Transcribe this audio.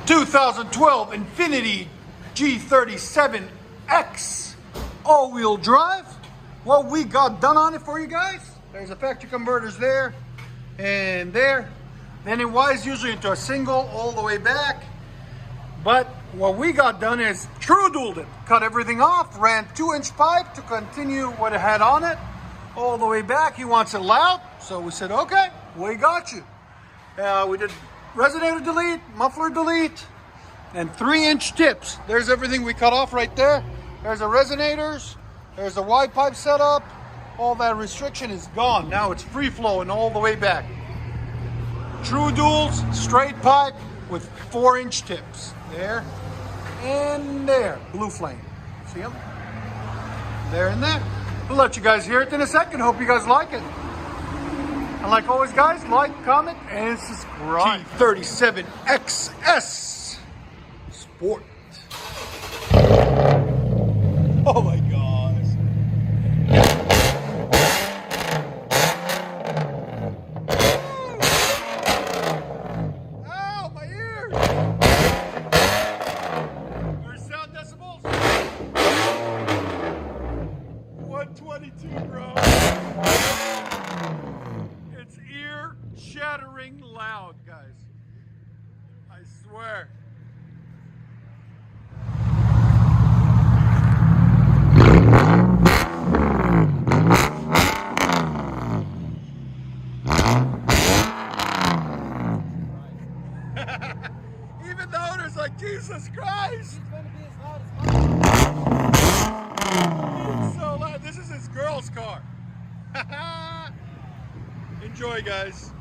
2012 INFINITI G37xS all-wheel drive. What we got done on it for you guys. There's a factory converters there and there. Then it was usually into a single all the way back. But what we got done is true dualed it. Cut everything off, ran 2-inch pipe to continue what it had on it. All the way back. He wants it loud. So we said, okay, we got you. We did resonator delete, muffler delete, and 3-inch tips. There's everything we cut off right there. There's the resonators. There's the wide pipe setup. All that restriction is gone. Now it's free flowing all the way back. True duals, straight pipe with 4-inch tips. There and there. Blue flame. See them? There and there. We'll let you guys hear it in a second. Hope you guys like it. And like always, guys, like, comment, and subscribe. G37xS Sport. Oh my gosh. Ow, my ears. There's sound decibels. 122, bro. It's ear-shattering loud, guys. I swear. Even the owner's like, Jesus Christ! It's gonna be as loud as it's so loud. This is his girl's car. Enjoy, guys.